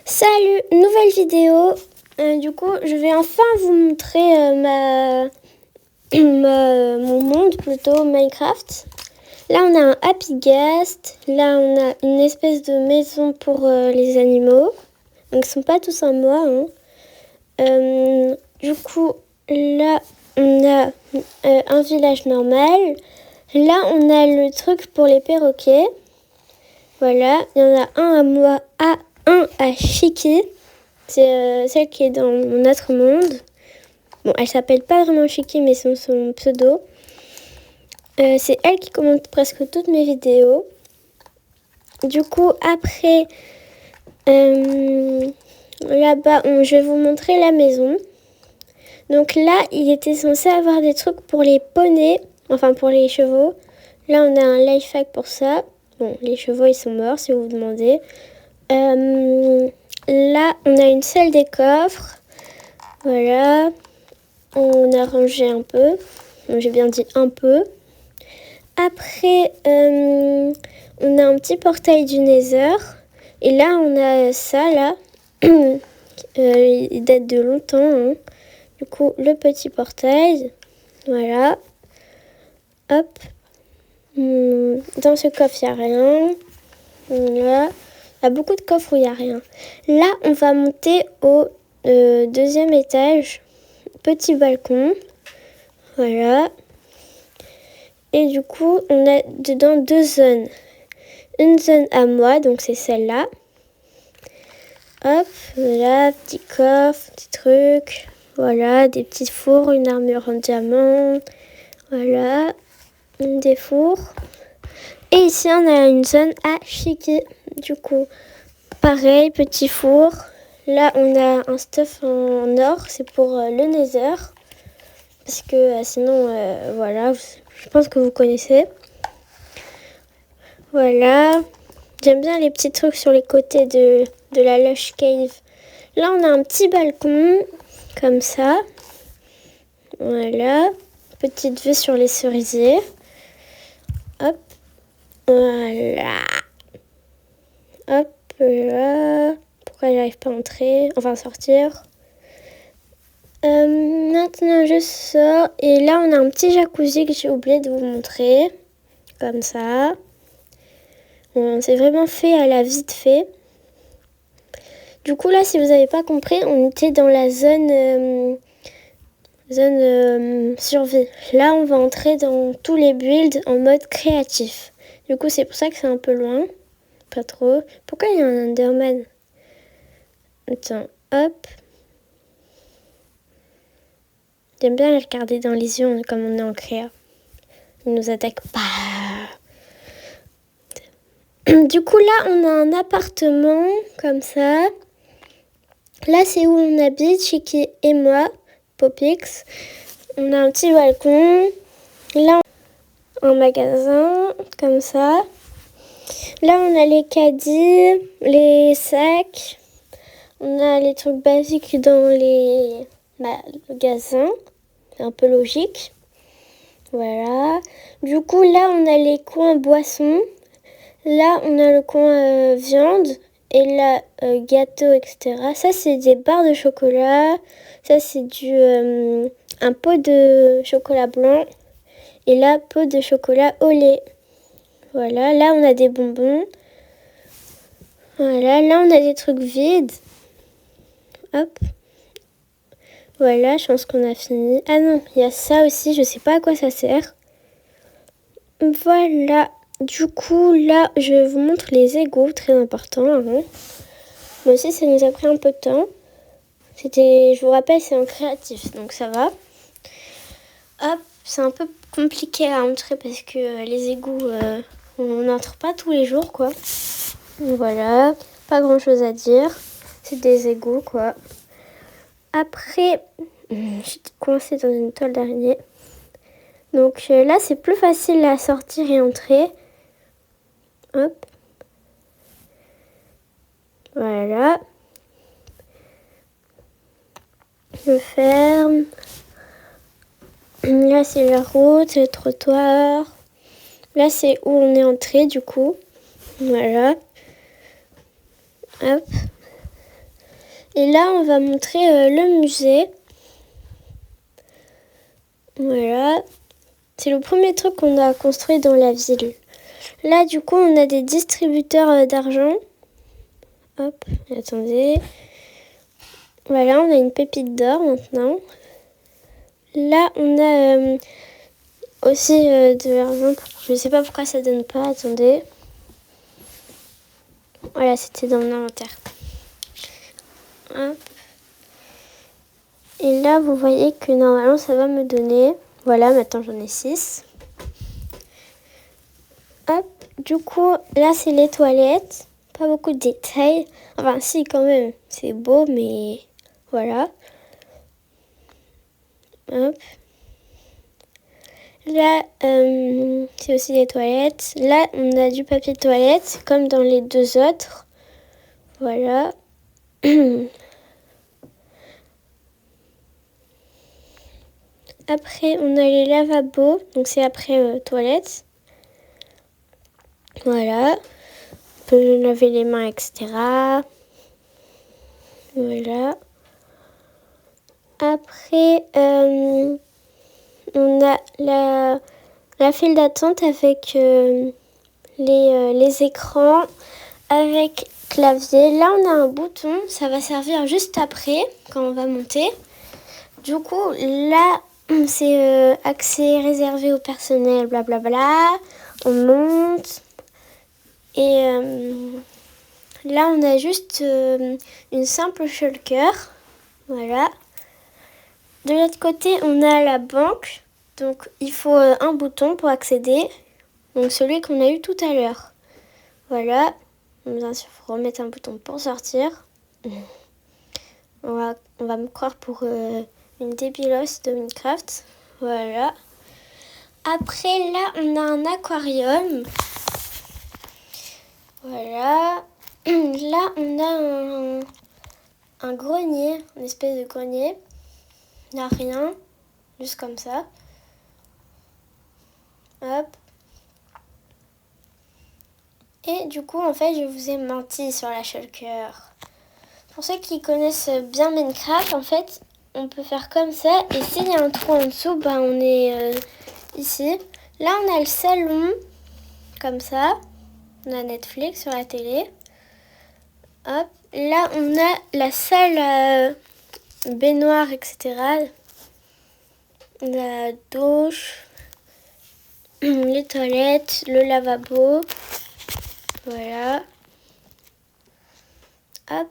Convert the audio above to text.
Salut, nouvelle vidéo. Du coup, je vais enfin vous montrer mon monde, plutôt Minecraft. Là, on a un Happy Guest. Là, on a une espèce de maison pour les animaux. Donc, ils sont pas tous en moi. Du coup, là, on a un village normal. Là, on a le truc pour les perroquets. Voilà, il y en a un à moi, un à Chiki. C'est celle qui est dans notre monde. Bon, elle s'appelle pas vraiment Chiki, mais c'est son pseudo. C'est elle qui commente presque toutes mes vidéos. Du coup, après, là-bas, je vais vous montrer la maison. Donc là, il était censé avoir des trucs pour les poneys, enfin pour les chevaux. Là, on a un life hack pour ça. Bon, les chevaux, ils sont morts, si vous vous demandez. Là, on a une salle des coffres. Voilà. On a rangé un peu. J'ai bien dit un peu. Après, on a un petit portail du Nether. Et là, on a ça, là. Il date de longtemps. Du coup, le petit portail. Voilà. Hop. Dans ce coffre, il n'y a rien. Là. Il y a beaucoup de coffres où il n'y a rien. Là, on va monter au deuxième étage. Petit balcon. Voilà. Et du coup, on a dedans deux zones. Une zone à moi, donc c'est celle-là. Hop, voilà, petit coffre, petit truc. Voilà, des petits fours, une armure en diamant. Voilà, des fours. Et ici, on a une zone à Chiki. Du coup, pareil, petit four. Là, on a un stuff en or, c'est pour le Nether. Parce que sinon, voilà, je pense que vous connaissez. Voilà. J'aime bien les petits trucs sur les côtés de la Lush Cave. Là, on a un petit balcon, comme ça. Voilà. Petite vue sur les cerisiers. Hop. Voilà. Hop là. Pourquoi j'arrive pas à entrer? Enfin, sortir. Maintenant, je sors. Et là, on a un petit jacuzzi que j'ai oublié de vous montrer. Comme ça. C'est vraiment fait à la vite fait. Du coup, là, si vous n'avez pas compris, on était dans la zone survie. Là, on va entrer dans tous les builds en mode créatif. Du coup, c'est pour ça que c'est un peu loin. Pas trop. Pourquoi il y a un Enderman? Attends, hop. J'aime bien les regarder dans les yeux comme on est en créa. Ils nous attaquent pas. Du coup, là, on a un appartement comme ça. Là, c'est où on habite, Chiki et moi, Popix. On a un petit balcon. Là, un magasin, comme ça. Là, on a les caddies, les sacs. On a les trucs basiques dans les magasins. C'est un peu logique. Voilà. Du coup, là, on a les coins boissons. Là, on a le coin viande. Et là, gâteau, etc. Ça, c'est des barres de chocolat. Ça, c'est un pot de chocolat blanc. Et là, pot de chocolat au lait. Voilà, là, on a des bonbons. Voilà, là, on a des trucs vides. Hop. Voilà, je pense qu'on a fini. Ah non, il y a ça aussi, je sais pas à quoi ça sert. Voilà. Du coup, là, je vous montre les égouts, très important. Moi aussi, ça nous a pris un peu de temps. Je vous rappelle, c'est en créatif, donc ça va. Hop, c'est un peu compliqué à entrer parce que les égouts, on n'entre pas tous les jours, quoi. Voilà, pas grand chose à dire. C'est des égouts, quoi. Après, j'étais coincée dans une toile d'araignée. Donc là, c'est plus facile à sortir et entrer. Hop. Voilà. Je ferme. Là, c'est la route, le trottoir. Là, c'est où on est entré, du coup. Voilà. Hop. Et là, on va montrer le musée. Voilà. C'est le premier truc qu'on a construit dans la ville. Là, du coup, on a des distributeurs d'argent. Hop, attendez. Voilà, on a une pépite d'or maintenant. Là, on a aussi de l'argent. Je ne sais pas pourquoi ça donne pas. Attendez. Voilà, c'était dans mon inventaire. Hop. Et là, vous voyez que normalement, ça va me donner... Voilà, maintenant j'en ai 6. Hop, du coup, là, c'est les toilettes. Pas beaucoup de détails. Enfin, si, quand même. C'est beau, mais voilà. Hop. Là, c'est aussi des toilettes. Là, on a du papier de toilette, comme dans les deux autres. Voilà. Après, on a les lavabos. Donc, c'est après toilettes. Voilà. On peut laver les mains, etc. Voilà. Après, on a la file d'attente avec les écrans, avec clavier. Là, on a un bouton. Ça va servir juste après, quand on va monter. Du coup, là, c'est accès réservé au personnel, blablabla. On monte. Et là, on a juste une simple shulker. Voilà. De l'autre côté, on a la banque. Donc, il faut un bouton pour accéder. Donc, celui qu'on a eu tout à l'heure. Voilà. Bien sûr, il faut remettre un bouton pour sortir. On va me croire pour une débilos de Minecraft. Voilà. Après, là, on a un aquarium. Voilà. Là, on a un grenier, une espèce de grenier. Il n'y a rien, juste comme ça. Hop. Et du coup, en fait, je vous ai menti sur la shulker. Pour ceux qui connaissent bien Minecraft, en fait, on peut faire comme ça. Et s'il y a un trou en dessous, bah, on est ici. Là, on a le salon, comme ça. On a Netflix sur la télé. Hop. Là, on a la salle baignoire, etc. La douche, les toilettes, le lavabo. Voilà. Hop.